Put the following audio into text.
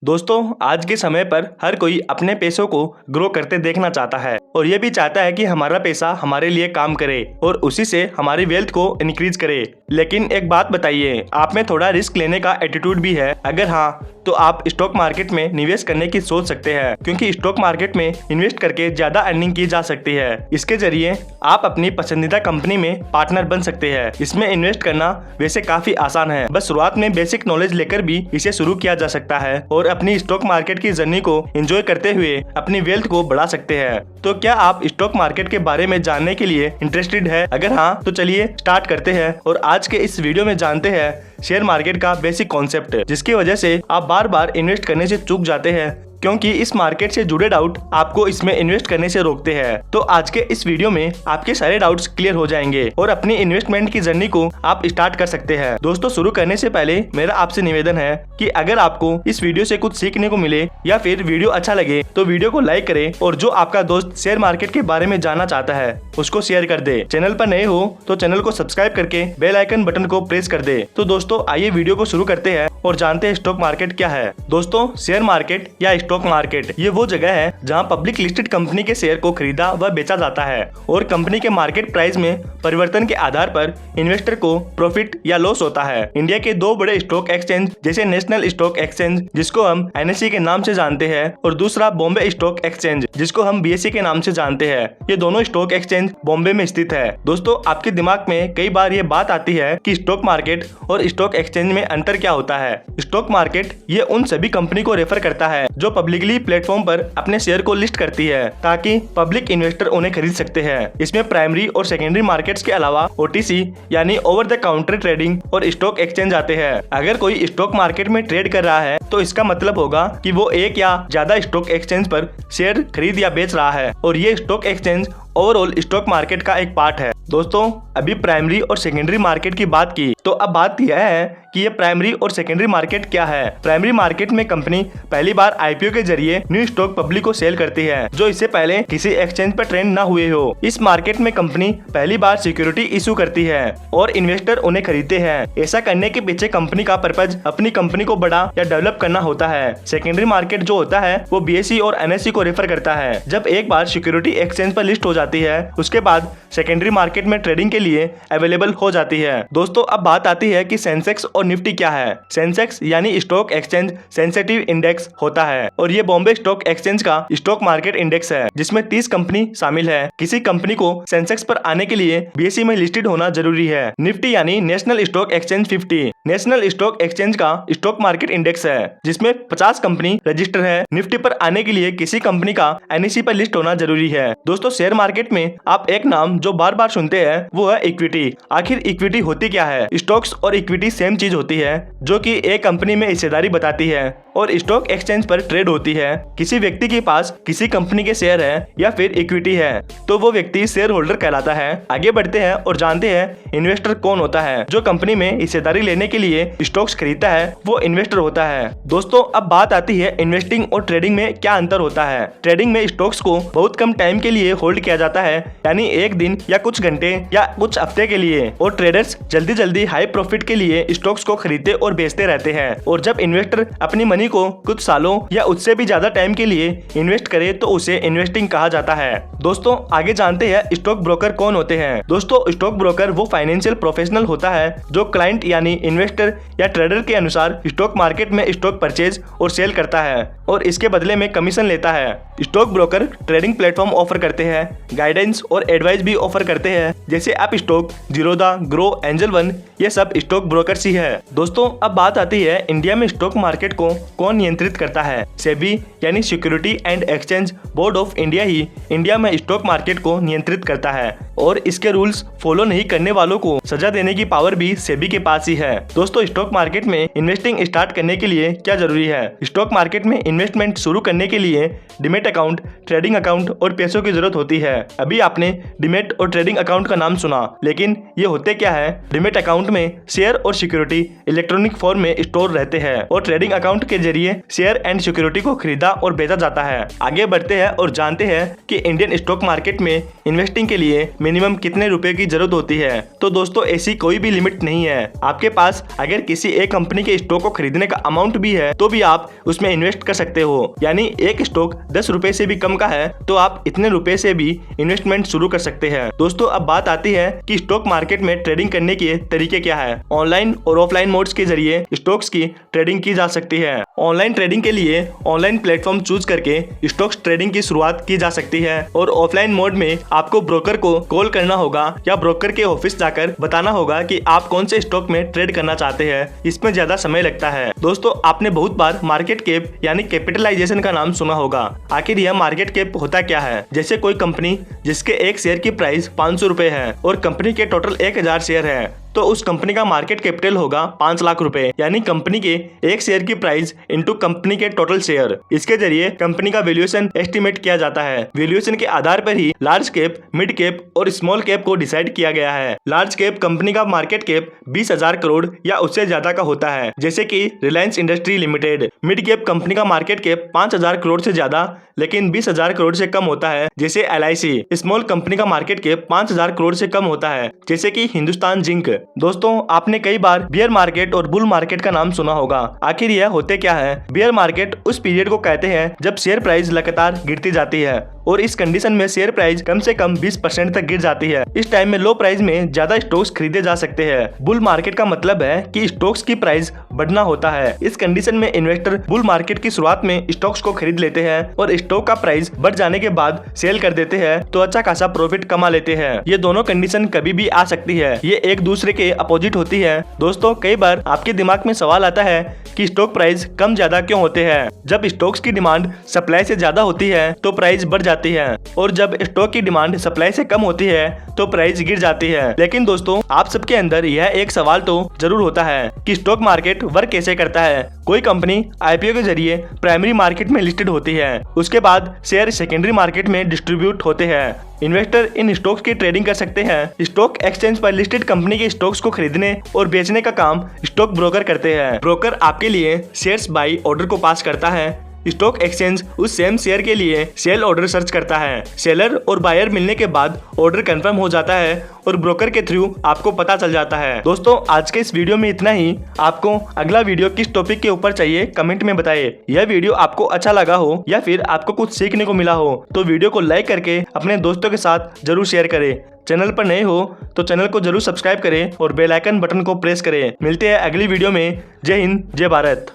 दोस्तों, आज के समय पर हर कोई अपने पैसों को ग्रो करते देखना चाहता है और ये भी चाहता है कि हमारा पैसा हमारे लिए काम करे और उसी से हमारी वेल्थ को इंक्रीज करे। लेकिन एक बात बताइए, आप में थोड़ा रिस्क लेने का एटीट्यूड भी है? अगर हाँ, तो आप स्टॉक मार्केट में निवेश करने की सोच सकते हैं, क्योंकि स्टॉक मार्केट में इन्वेस्ट करके ज्यादा अर्निंग की जा सकती है। इसके जरिए आप अपनी पसंदीदा कंपनी में पार्टनर बन सकते हैं। इसमें इन्वेस्ट करना वैसे काफी आसान है, बस शुरुआत में बेसिक नॉलेज लेकर भी इसे शुरू किया जा सकता है और अपनी स्टॉक मार्केट की जर्नी को एंजॉय करते हुए अपनी वेल्थ को बढ़ा सकते हैं। तो क्या आप स्टॉक मार्केट के बारे में जानने के लिए इंटरेस्टेड है? अगर हाँ, तो चलिए स्टार्ट करते हैं और आज के इस वीडियो में जानते हैं शेयर मार्केट का बेसिक कॉन्सेप्ट, जिसकी वजह से आप बार बार इन्वेस्ट करने से चूक जाते हैं, क्योंकि इस मार्केट से जुड़े डाउट आपको इसमें इन्वेस्ट करने से रोकते हैं। तो आज के इस वीडियो में आपके सारे डाउट्स क्लियर हो जाएंगे और अपनी इन्वेस्टमेंट की जर्नी को आप स्टार्ट कर सकते हैं। दोस्तों, शुरू करने से पहले मेरा आपसे निवेदन है कि अगर आपको इस वीडियो से कुछ सीखने को मिले या फिर वीडियो अच्छा लगे तो वीडियो को लाइक करें और जो आपका दोस्त शेयर मार्केट के बारे में जानना चाहता है उसको शेयर कर दे। चैनल पर नए हो तो चैनल को सब्सक्राइब करके बेल आइकन बटन को प्रेस कर दे। तो दोस्तों, आइए वीडियो को शुरू करते हैं और जानते हैं स्टॉक मार्केट क्या है। दोस्तों, शेयर मार्केट या स्टॉक मार्केट ये वो जगह है जहां पब्लिक लिस्टेड कंपनी के शेयर को खरीदा व बेचा जाता है और कंपनी के मार्केट प्राइस में परिवर्तन के आधार पर इन्वेस्टर को प्रॉफिट या लॉस होता है। इंडिया के दो बड़े स्टॉक एक्सचेंज जैसे नेशनल स्टॉक एक्सचेंज, जिसको हम NSE के नाम से जानते हैं, और दूसरा बॉम्बे स्टॉक एक्सचेंज, जिसको हम BSE के नाम से जानते हैं। ये दोनों स्टॉक एक्सचेंज बॉम्बे में स्थित है। दोस्तों, आपके दिमाग में कई बार ये बात आती है कि स्टॉक मार्केट और स्टॉक एक्सचेंज में अंतर क्या होता है। स्टॉक मार्केट ये उन सभी कंपनी को रेफर करता है जो पब्लिकली प्लेटफॉर्म पर अपने शेयर को लिस्ट करती है ताकि पब्लिक इन्वेस्टर उन्हें खरीद सकते हैं। इसमें प्राइमरी और सेकेंडरी मार्केट्स के अलावा OTC यानी ओवर द काउंटर ट्रेडिंग और स्टॉक एक्सचेंज आते हैं। अगर कोई स्टॉक मार्केट में ट्रेड कर रहा है तो इसका मतलब होगा कि वो एक या ज्यादा स्टॉक एक्सचेंज पर शेयर खरीद या बेच रहा है और ये stock exchange overall stock market का एक पार्ट है। दोस्तों, अभी प्राइमरी और सेकेंडरी मार्केट की बात की, तो अब बात यह है कि ये प्राइमरी और सेकेंडरी मार्केट क्या है। प्राइमरी मार्केट में कंपनी पहली बार IPO के जरिए न्यू स्टॉक पब्लिक को सेल करती है जो इससे पहले किसी एक्सचेंज पर ट्रेंड न हुए हो। इस मार्केट में कंपनी पहली बार सिक्योरिटी इशू करती है और इन्वेस्टर उन्हें खरीदते हैं। ऐसा करने के पीछे कंपनी का पर्पज अपनी कंपनी को बड़ा या डेवलप करना होता है। सेकेंडरी मार्केट जो होता है वो BSE और NSE को रेफर करता है। जब एक बार सिक्योरिटी एक्सचेंज पर लिस्ट हो जाती है उसके बाद सेकेंडरी मार्केट में ट्रेडिंग के लिए अवेलेबल हो जाती है। दोस्तों, अब बात आती है कि सेंसेक्स और निफ्टी क्या है। सेंसेक्स यानी स्टॉक एक्सचेंज सेंसिटिव इंडेक्स होता है और ये बॉम्बे स्टॉक एक्सचेंज का स्टॉक मार्केट इंडेक्स है जिसमें 30 कंपनी शामिल है। किसी कंपनी को सेंसेक्स पर आने के लिए BSE में लिस्टेड होना जरूरी है। निफ्टी यानी national stock exchange 50 national stock exchange का स्टॉक मार्केट इंडेक्स है जिसमें 50 कंपनी रजिस्टर है। निफ्टी पर आने के लिए किसी कंपनी का NSE पर लिस्ट होना जरूरी है। दोस्तों, शेयर मार्केट में आप एक नाम जो बार बार सुनते हैं वो है इक्विटी। आखिर इक्विटी होती क्या है? स्टॉक्स और इक्विटी सेम चीज होती है जो कि एक कंपनी में हिस्सेदारी बताती है और स्टॉक एक्सचेंज पर ट्रेड होती है। किसी व्यक्ति के पास किसी कंपनी के शेयर है या फिर इक्विटी है तो वो व्यक्ति शेयर होल्डर कहलाता है। आगे बढ़ते हैं और जानते हैं इन्वेस्टर कौन होता है। जो कंपनी में हिस्सेदारी लेने के लिए स्टॉक्स खरीदता है वो इन्वेस्टर होता है। दोस्तों, अब बात आती है इन्वेस्टिंग और ट्रेडिंग में क्या अंतर होता है। ट्रेडिंग में स्टॉक्स को बहुत कम टाइम के लिए होल्ड किया जाता है, यानी एक दिन या कुछ घंटे या कुछ हफ्ते के लिए, और ट्रेडर्स जल्दी जल्दी हाई प्रॉफिट के लिए स्टॉक्स को खरीदते और बेचते रहते हैं। और जब इन्वेस्टर अपनी मनी को कुछ सालों या उससे भी ज्यादा टाइम के लिए इन्वेस्ट करे तो उसे इन्वेस्टिंग कहा जाता है। दोस्तों, आगे जानते हैं स्टॉक ब्रोकर कौन होते हैं। दोस्तों, स्टॉक ब्रोकर वो फाइनेंशियल प्रोफेशनल होता है जो क्लाइंट यानी इन्वेस्टर या ट्रेडर के अनुसार स्टॉक मार्केट में स्टॉक परचेज और सेल करता है और इसके बदले में कमीशन लेता है। Stock broker trading platform offer करते हैं, गाइडेंस और एडवाइस भी ऑफर करते हैं, जैसे आप stock, Zerodha, grow, angel one, ये सब स्टॉक ब्रोकर्स ही है। दोस्तों, अब बात आती है इंडिया में स्टॉक मार्केट को कौन नियंत्रित करता है। सेबी यानी security and exchange board of India he India में स्टॉक मार्केट को नियंत्रित करता है और इसके रूल्स फॉलो नहीं करने वालों को सजा देने की पावर भी सेबी के पास ही है। दोस्तों, स्टॉक मार्केट में इन्वेस्टिंग स्टार्ट करने के लिए क्या जरूरी है। स्टॉक मार्केट में इन्वेस्टमेंट शुरू करने के लिए डिमेट अकाउंट, ट्रेडिंग अकाउंट और पैसों की जरूरत होती है। अभी आपने डिमेट और ट्रेडिंग अकाउंट का नाम सुना, लेकिन ये होते क्या है। डिमेट अकाउंट में शेयर और सिक्योरिटी इलेक्ट्रॉनिक फॉर्म में स्टोर रहते हैं और ट्रेडिंग अकाउंट के जरिए शेयर एंड सिक्योरिटी को खरीदा और बेचा जाता है। आगे बढ़ते हैं और जानते हैं कि इंडियन स्टॉक मार्केट में इन्वेस्टिंग के लिए मिनिमम कितने रुपए की जरूरत होती है। तो दोस्तों ऐसी कोई भी लिमिट नहीं है। आपके पास अगर किसी एक कंपनी के स्टॉक को खरीदने का अमाउंट भी है तो भी आप उसमें इन्वेस्ट कर सकते हो। यानी एक स्टॉक 10 रुपए से भी कम का है तो आप इतने रुपए से भी इन्वेस्टमेंट शुरू कर सकते हैं। दोस्तों अब बात आती है कि स्टॉक मार्केट में ट्रेडिंग करने के तरीके क्या है। ऑनलाइन और ऑफलाइन मोड्स के जरिए स्टॉक्स की ट्रेडिंग की जा सकती है। ऑनलाइन ट्रेडिंग के लिए ऑनलाइन प्लेटफॉर्म चूज करके स्टॉक्स ट्रेडिंग की शुरुआत की जा सकती है और ऑफलाइन मोड में आपको ब्रोकर को कॉल करना होगा या ब्रोकर के ऑफिस जाकर बताना होगा कि आप कौन से स्टॉक में ट्रेड करना चाहते हैं। इसमें ज्यादा समय लगता है। दोस्तों आपने बहुत बार मार्केट कैप यानी कैपिटलाइजेशन का नाम सुना होगा। आखिर यह मार्केट कैप होता क्या है। जैसे कोई कंपनी जिसके एक शेयर की प्राइस 500 रुपए है और कंपनी के टोटल 1000 शेयर है तो उस कंपनी का मार्केट कैपिटल होगा 5 लाख रुपए। यानी कंपनी के एक शेयर की प्राइस इंटू कंपनी के टोटल शेयर। इसके जरिए कंपनी का वैल्यूएशन एस्टिमेट किया जाता है। वैल्यूएशन के आधार पर ही लार्ज कैप, मिड कैप और स्मॉल कैप को डिसाइड किया गया है। लार्ज कैप कंपनी का मार्केट कैप 20,000 करोड़ या उससे ज्यादा का होता है, जैसे कि Reliance industry limited. Mid cap company का मार्केट कैप 5,000 करोड़ से ज्यादा लेकिन 20,000 करोड़ से कम होता है, जैसे LIC। स्मॉल कंपनी का मार्केट कैप 5,000 करोड़ से कम होता है, जैसे कि हिंदुस्तान जिंक। दोस्तों आपने कई बार बियर मार्केट और बुल मार्केट का नाम सुना होगा। आखिर यह होते क्या है। बियर मार्केट उस पीरियड को कहते हैं जब शेयर प्राइस लगातार गिरती जाती है और इस कंडीशन में शेयर प्राइस कम से कम 20% तक गिर जाती है। इस टाइम में लो प्राइस में ज्यादा स्टॉक्स खरीदे जा सकते हैं। बुल मार्केट का मतलब है कि स्टॉक्स की प्राइस बढ़ना होता है। इस कंडीशन में इन्वेस्टर बुल मार्केट की शुरुआत में स्टॉक्स को खरीद लेते हैं और स्टॉक का प्राइस बढ़ जाने के बाद सेल कर देते हैं तो अच्छा खासा प्रॉफिट कमा लेते हैं। ये दोनों कंडीशन कभी भी आ सकती है। ये एक दूसरे के अपोजिट होती है। दोस्तों कई बार आपके दिमाग में सवाल आता है कि स्टॉक प्राइस कम ज्यादा क्यों होते हैं। जब स्टॉक्स की डिमांड सप्लाई से ज्यादा होती है तो प्राइस बढ़ जाती है और जब स्टॉक की डिमांड सप्लाई से कम होती है तो प्राइस गिर जाती है। लेकिन दोस्तों आप सबके अंदर यह एक सवाल तो जरूर होता है कि स्टॉक मार्केट वर्क कैसे करता है। कोई कंपनी IPO के जरिए प्राइमरी मार्केट में लिस्टेड होती है, उसके बाद शेयर सेकेंडरी मार्केट में डिस्ट्रीब्यूट होते हैं। इन्वेस्टर इन स्टॉक्स की ट्रेडिंग कर सकते हैं। स्टॉक एक्सचेंज पर लिस्टेड कंपनी के स्टॉक्स को खरीदने और बेचने का काम स्टॉक ब्रोकर करते हैं। ब्रोकर आपके लिए शेयर्स बाई ऑर्डर को पास करता है। स्टॉक एक्सचेंज उस सेम शेयर के लिए सेल ऑर्डर सर्च करता है। सेलर और बायर मिलने के बाद ऑर्डर कंफर्म हो जाता है और ब्रोकर के थ्रू आपको पता चल जाता है। दोस्तों आज के इस वीडियो में इतना ही। आपको अगला वीडियो किस टॉपिक के ऊपर चाहिए कमेंट में बताइए। यह वीडियो आपको अच्छा लगा हो या फिर आपको कुछ सीखने को मिला हो तो वीडियो को लाइक करके अपने दोस्तों के साथ जरूर शेयर करें। चैनल पर नए हो तो चैनल को जरूर सब्सक्राइब करें और बेल आइकन बटन को प्रेस करें। मिलते हैं अगली वीडियो में। जय हिंद, जय भारत।